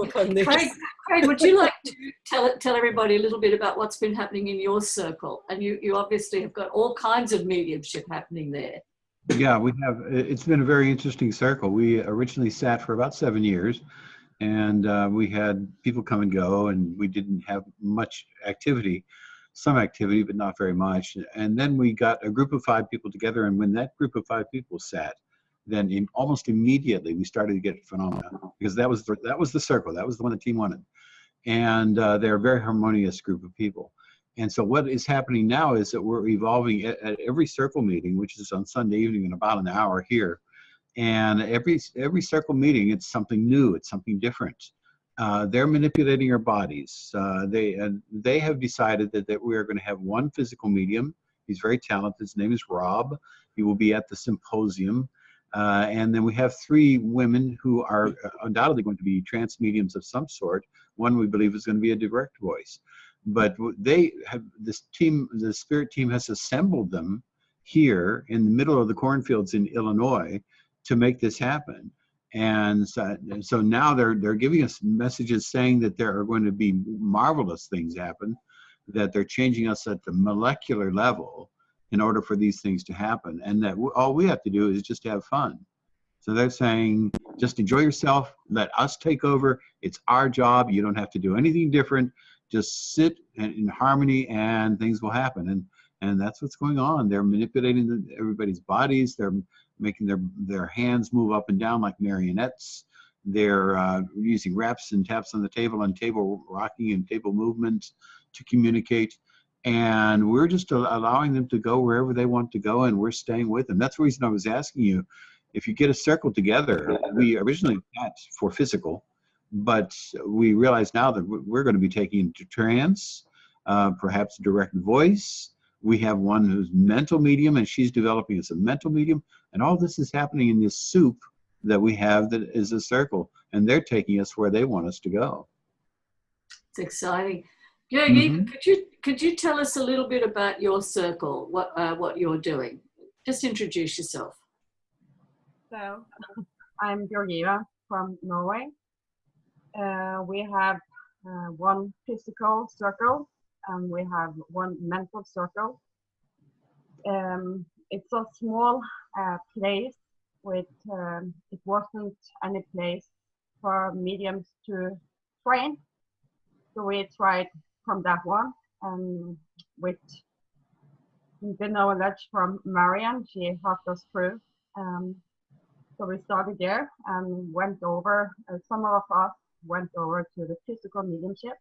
upon this.
Craig, would you like to tell everybody a little bit about what's been happening in your circle? And you obviously have got all kinds of mediumship happening there.
Yeah, we have. It's been a very interesting circle. We originally sat for about 7 years, and we had people come and go, and we didn't have much activity, some activity, but not very much. And then we got a group of 5 people together, and when that group of 5 people sat, then almost immediately we started to get phenomena, because that was the circle. That was the one the team wanted, and they're a very harmonious group of people. And so what is happening now is that we're evolving at every circle meeting, which is on Sunday evening in about an hour here. And every circle meeting, it's something new, it's something different. They're manipulating our bodies. They have decided that we are going to have one physical medium. He's very talented. His name is Rob. He will be at the symposium. And then we have 3 women who are undoubtedly going to be trance mediums of some sort. One we believe is going to be a direct voice. But they have this team, the spirit team has assembled them here in the middle of the cornfields in Illinois to make this happen. And so now they're giving us messages saying that there are going to be marvelous things happen, that they're changing us at the molecular level in order for these things to happen, and that all we have to do is just have fun. So they're saying, just enjoy yourself, let us take over, it's our job, you don't have to do anything different, just sit in harmony and things will happen. And that's what's going on. They're manipulating everybody's bodies, they're making their hands move up and down like marionettes, they're using raps and taps on the table and table rocking and table movements to communicate. And we're just allowing them to go wherever they want to go, and we're staying with them. That's the reason I was asking you, if you get a circle together, we originally met for physical, but we realize now that we're going to be taking into trance, perhaps direct voice. We have one who's mental medium, and she's developing as a mental medium. And all this is happening in this soup that we have that is a circle, and they're taking us where they want us to go.
It's exciting. Yogi, could you tell us a little bit about your circle, what you're doing? Just introduce yourself.
So, I'm Georgieva from Norway. We have one physical circle, and we have one mental circle. It's a small place with, it wasn't any place for mediums to train. So we tried from that one, and with the knowledge from Marianne, she helped us through. So we started there and went over, some of us went over to the physical mediumship,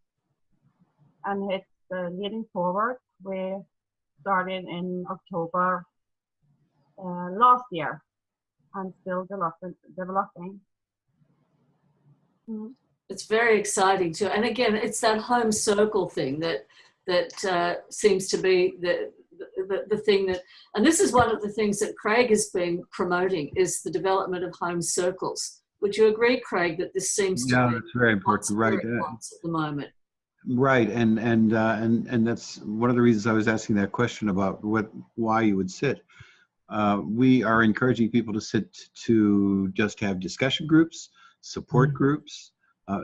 and it's leading forward. We started in October last year and still developing.
It's very exciting too. And again, it's that home circle thing that seems to be the thing that, and this is one of the things that Craig has been promoting, is the development of home circles, Would you agree, Craig, that this seems to
Yeah,
be
that's very
what
important. Right.
Spirit wants at the moment?
Right, and that's one of the reasons I was asking that question about why you would sit. We are encouraging people to sit to just have discussion groups, support groups,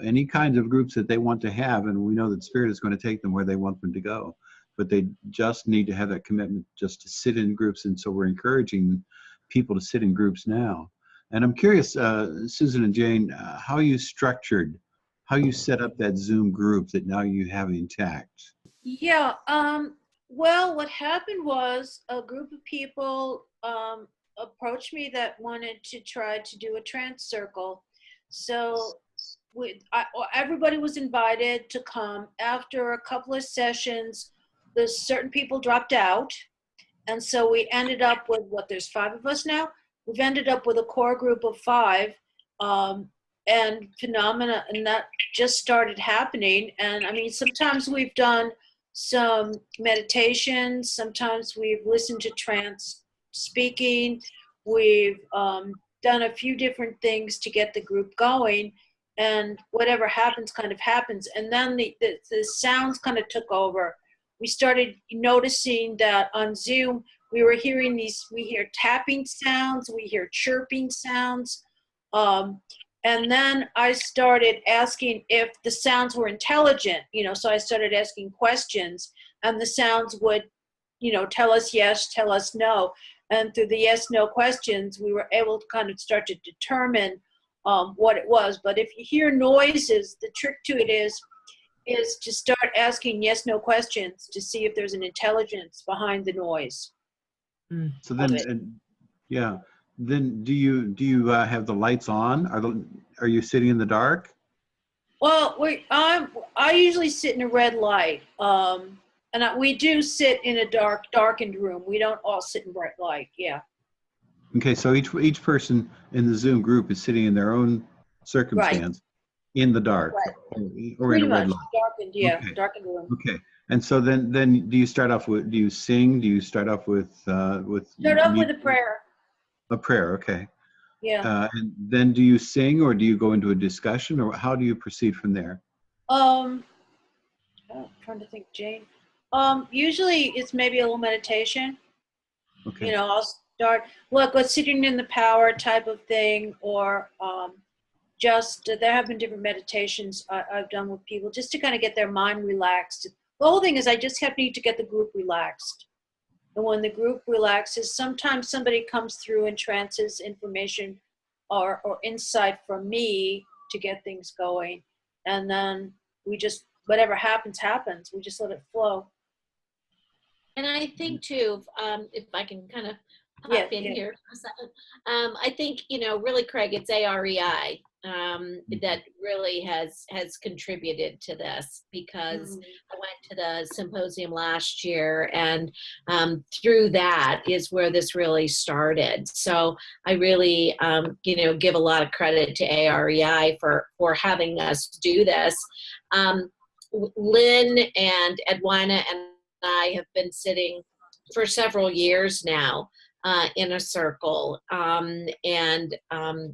any kinds of groups that they want to have, and we know that Spirit is going to take them where they want them to go. But they just need to have that commitment just to sit in groups, and so we're encouraging people to sit in groups now. And I'm curious, Susan and Jane, how you set up that Zoom group that now you have intact.
Yeah, well, what happened was a group of people approached me that wanted to try to do a trance circle. So everybody was invited to come. After a couple of sessions, certain people dropped out. And so we ended up with, there's 5 of us now? We've ended up with a core group of 5. And phenomena, and that just started happening. And I mean, sometimes we've done some meditation, sometimes we've listened to trance speaking, we've done a few different things to get the group going, and whatever happens kind of happens. And then the sounds kind of took over. We started noticing that on Zoom, we were hearing we hear tapping sounds, we hear chirping sounds, and then I started asking if the sounds were intelligent, so I started asking questions, and the sounds would, tell us yes, tell us no. And through the yes, no questions, we were able to kind of start to determine what it was. But if you hear noises, the trick to it is to start asking yes, no questions to see if there's an intelligence behind the noise.
So then, then do you have the lights on? Are you sitting in the dark?
Well, I usually sit in a red light, and we do sit in a darkened room. We don't all sit in bright light. Yeah.
Okay, so each person in the Zoom group is sitting in their own circumstance, in the dark, or in a red light.
Darkened,
Okay.
Darkened room.
Okay, and so then do you start off with? Do you sing? Do you start off with?
Start off with a prayer.
A prayer, okay.
Yeah.
And then do you sing, or do you go into a discussion, or how do you proceed from there?
I'm trying to think, Jane. Usually it's maybe a little meditation.
Okay.
I'll start sitting in the power type of thing, or there have been different meditations I've done with people just to kind of get their mind relaxed. The whole thing is I just need to get the group relaxed. And when the group relaxes, sometimes somebody comes through and trances information or insight from me to get things going. And then we just, whatever happens, happens. We just let it flow.
And I think too, if I can kind of pop in here for a second, I think, really, Craig, it's AREI that really has contributed to this, because I went to the symposium last year, and through that is where this really started. So I really, give a lot of credit to AREI for having us do this. Lynn and Edwina and I have been sitting for several years now in a circle, and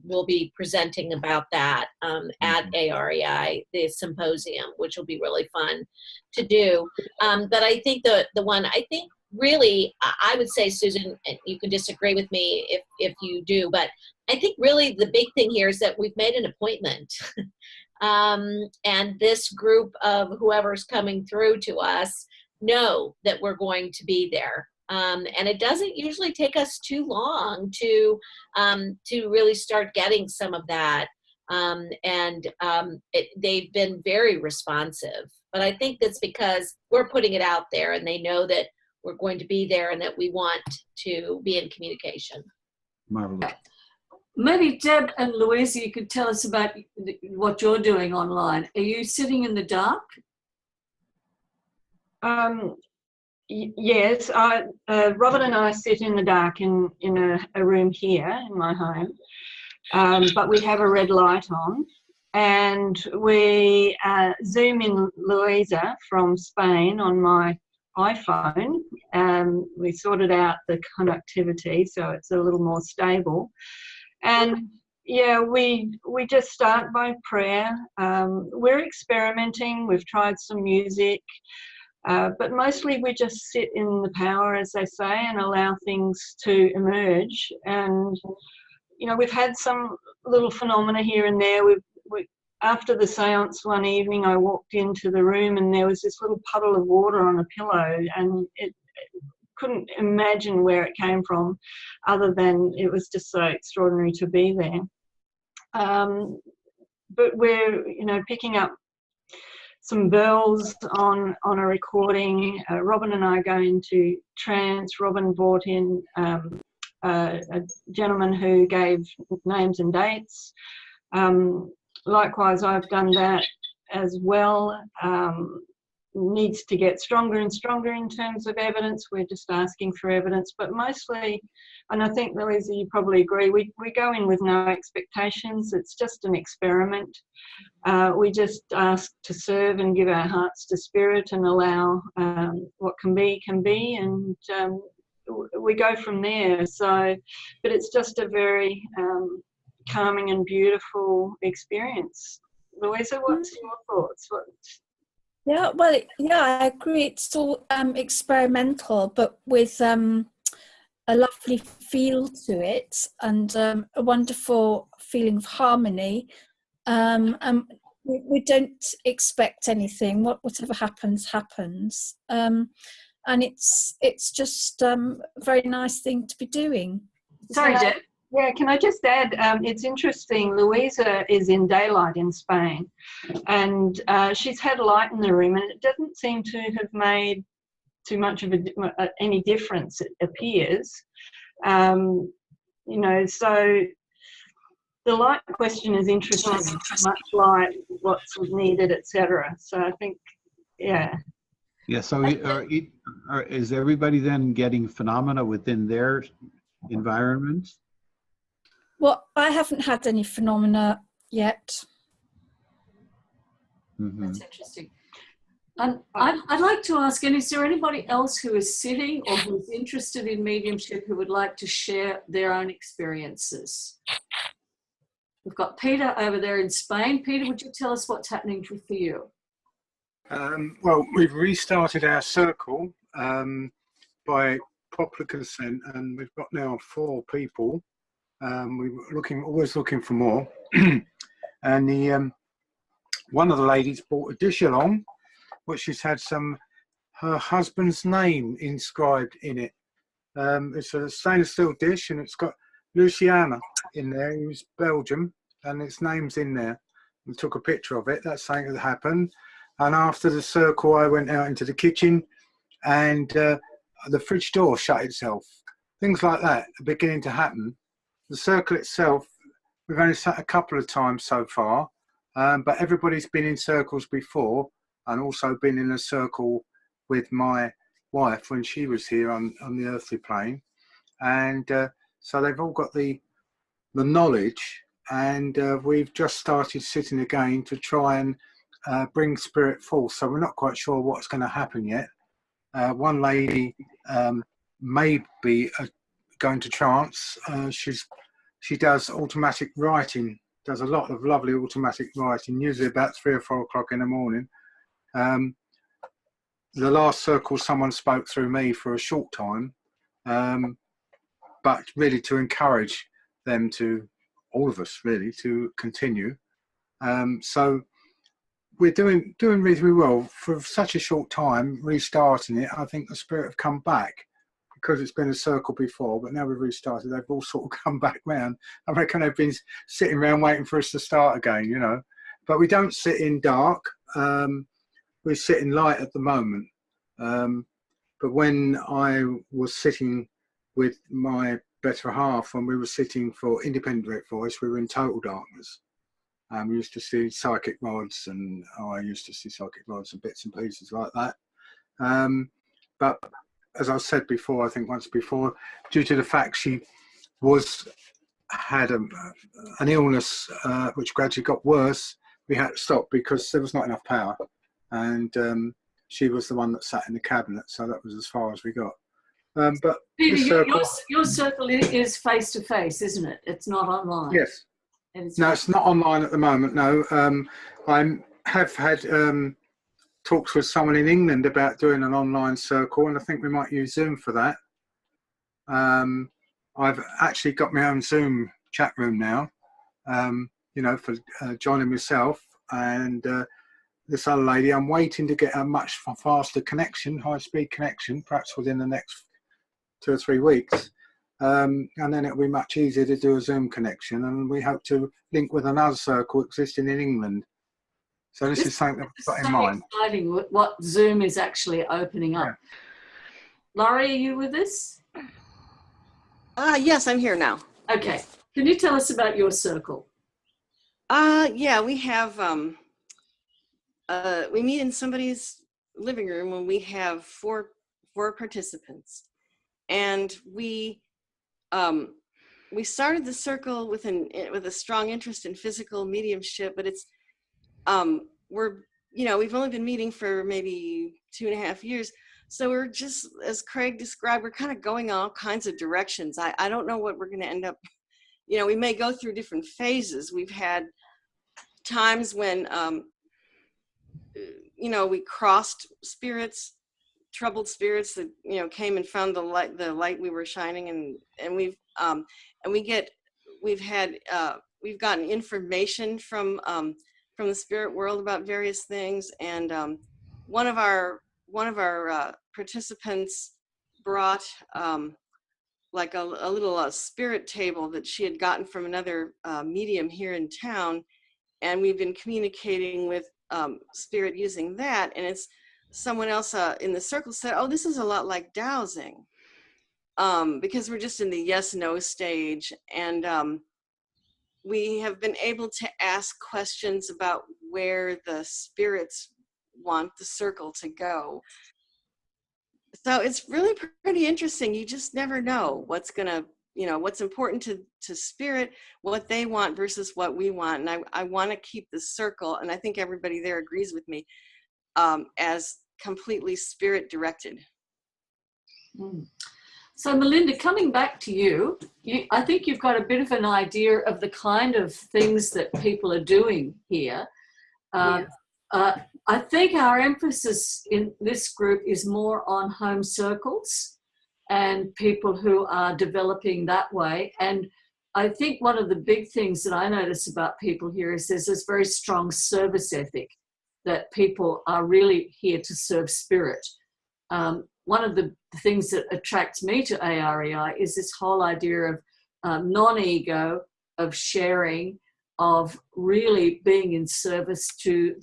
we'll be presenting about that at AREI, the symposium, which will be really fun to do. But I think the one, I think really, I would say, Susan, and you can disagree with me if you do, but I think really the big thing here is that we've made an appointment. And this group of whoever's coming through to us know that we're going to be there. And it doesn't usually take us too long to really start getting some of that. They've been very responsive. But I think that's because we're putting it out there, and they know that we're going to be there and that we want to be in communication.
Marvelous.
Maybe Deb and Louisa, you could tell us about what you're doing online. Are you sitting in the dark?
Yes, Robert and I sit in the dark in a room here in my home, but we have a red light on, and we Zoom in Louisa from Spain on my iPhone. We sorted out the connectivity so it's a little more stable, and yeah, we just start by prayer. We're experimenting. We've tried some music, but mostly we just sit in the power, as they say, and allow things to emerge. And you know, we've had some little phenomena here and there. After the seance one evening, I walked into the room and there was this little puddle of water on a pillow, and it couldn't imagine where it came from, other than it was just so extraordinary to be there. But we're, you know, picking up some bells on a recording. Robin and I go into trance. Robin brought in a gentleman who gave names and dates. Likewise, I've done that as well. Needs to get stronger and stronger in terms of evidence. We're just asking for evidence, but mostly, and I think, Louisa, you probably agree, we go in with no expectations. It's just an experiment. We just ask to serve and give our hearts to spirit and allow what can be, and we go from there. So, but it's just a very calming and beautiful experience. Louisa, what's your thoughts?
Yeah, well, yeah, I agree. It's all experimental, but with a lovely feel to it, and a wonderful feeling of harmony. And we don't expect anything. Whatever happens, happens. And it's just a very nice thing to be doing.
Sorry, Deb. Yeah, can I just add, it's interesting, Louisa is in daylight in Spain, and she's had light in the room, and it doesn't seem to have made too much of any difference, it appears. You know, so the light question is interesting, much like what's needed, etc. So I think, yeah.
Yeah, so is everybody then getting phenomena within their environment?
Well, I haven't had any phenomena yet.
Mm-hmm.
That's interesting. I'd like to ask, and is there anybody else who is sitting or who's interested in mediumship who would like to share their own experiences? We've got Peter over there in Spain. Peter, would you tell us what's happening for you?
Well, we've restarted our circle by popular consent, and we've got now 4 people. We were always looking for more, and the one of the ladies brought a dish along, which she's had her husband's name inscribed in it. It's a stainless steel dish, and it's got Luciana in there, who's Belgium, and its name's in there. We took a picture of it. That's something that happened. And after the circle, I went out into the kitchen, and the fridge door shut itself. Things like that are beginning to happen. The circle itself, we've only sat a couple of times so far, but everybody's been in circles before, and also been in a circle with my wife when she was here on the earthly plane. And so they've all got the knowledge, and we've just started sitting again to try and bring spirit forth. So we're not quite sure what's going to happen yet. One lady may be going to trance. She does automatic writing, does a lot of lovely automatic writing, usually about 3 or 4 o'clock in the morning. The last circle, someone spoke through me for a short time, but really to encourage them to, all of us really, to continue. So we're doing reasonably well for such a short time. Restarting it, I think the spirit have come back, because it's been a circle before, but now we've restarted, they've all sort of come back round. I reckon they've been sitting around waiting for us to start again, you know. But we don't sit in dark. We sit in light at the moment. But when I was sitting with my better half, when we were sitting for independent direct voice, we were in total darkness. We used to see psychic rods, and I used to see psychic rods and bits and pieces like that. But as I said before, I think once before, due to the fact she had an illness which gradually got worse, we had to stop because there was not enough power. And she was the one that sat in the cabinet, so that was as far as we got. But
Peter, your circle is face to face, isn't it? It's not online.
Yes. No, it's not online at the moment. No, I have had talks with someone in England about doing an online circle, and I think we might use Zoom for that. I've actually got my own Zoom chat room now, you know, for joining myself and this other lady. I'm waiting to get a much faster connection, high-speed connection, perhaps within the next 2 or 3 weeks. And then it'll be much easier to do a Zoom connection, and we hope to link with another circle existing in England. So this is something that I've got in mind.
Exciting what Zoom is actually opening up. Yeah. Laurie, are you with us?
Yes, I'm here now.
Okay. Can you tell us about your circle?
Yeah, we have, we meet in somebody's living room when we have four participants. And we started the circle with a strong interest in physical mediumship, but it's, we've only been meeting for maybe 2.5 years. So we're just, as Craig described, we're kind of going all kinds of directions. I don't know what we're going to end up, we may go through different phases. We've had times when, we crossed spirits, troubled spirits that, came and found the light we were shining. And we've gotten information from the spirit world about various things. And one of our participants brought like a little spirit table that she had gotten from another medium here in town, and we've been communicating with spirit using that. And it's someone else in the circle said, "Oh, this is a lot like dowsing," because we're just in the yes/no stage, and we have been able to ask questions about where the spirits want the circle to go. So it's really pretty interesting. You just never know what's important to spirit, what they want versus what we want. And I want to keep the circle, and I think everybody there agrees with me, as completely spirit directed.
So Melinda, coming back to you, I think you've got a bit of an idea of the kind of things that people are doing here. Yes. I think our emphasis in this group is more on home circles and people who are developing that way. And I think one of the big things that I notice about people here is there's this very strong service ethic, that people are really here to serve spirit. One of the things that attracts me to AREI is this whole idea of non-ego, of sharing, of really being in service to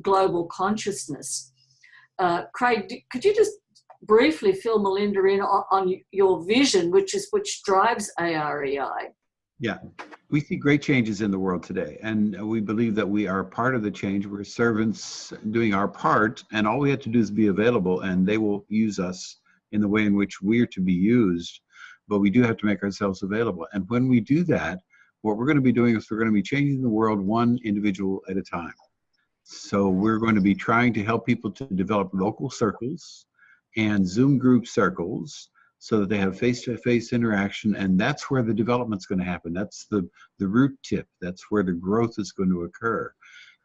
global consciousness. Craig, could you just briefly fill Melinda in on your vision, which drives AREI?
Yeah, we see great changes in the world today, and we believe that we are part of the change. We're servants doing our part, and all we have to do is be available, and they will use us in the way in which we're to be used. But we do have to make ourselves available. And when we do that, what we're going to be doing is we're going to be changing the world one individual at a time. So we're going to be trying to help people to develop local circles and Zoom group circles so that they have face-to-face interaction, and that's where the development's going to happen. That's the root tip. That's where the growth is going to occur.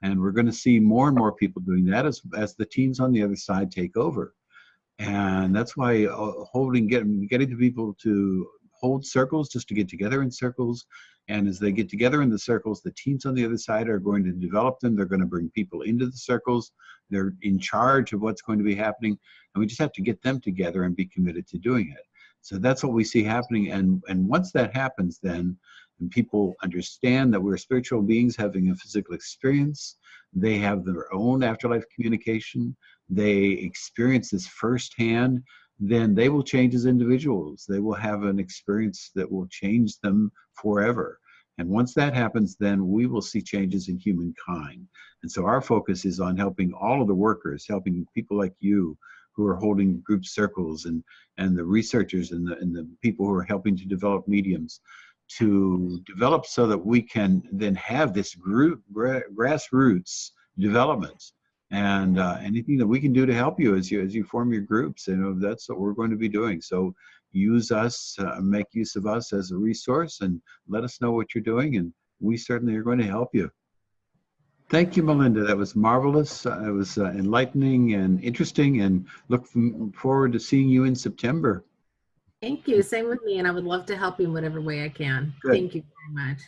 And we're going to see more and more people doing that as the teams on the other side take over. And that's why getting the people to hold circles, just to get together in circles. And as they get together in the circles, the teams on the other side are going to develop them. They're going to bring people into the circles. They're in charge of what's going to be happening. And we just have to get them together and be committed to doing it. So that's what we see happening. And once that happens, then, and people understand that we're spiritual beings having a physical experience, they have their own afterlife communication, they experience this firsthand, then they will change as individuals. They will have an experience that will change them forever. And once that happens, then we will see changes in humankind. And so our focus is on helping all of the workers, helping people like you who are holding group circles, and the researchers and the people who are helping to develop mediums, to develop so that we can then have this group grassroots development. And anything that we can do to help you as you form your groups, that's what we're going to be doing. So use us, make use of us as a resource, and let us know what you're doing, and we certainly are going to help you. Thank you, Melinda. That was marvelous. It was enlightening and interesting, and look forward to seeing you in September.
Thank you. Same with me, and I would love to help you in whatever way I can.
Good.
Thank you very much.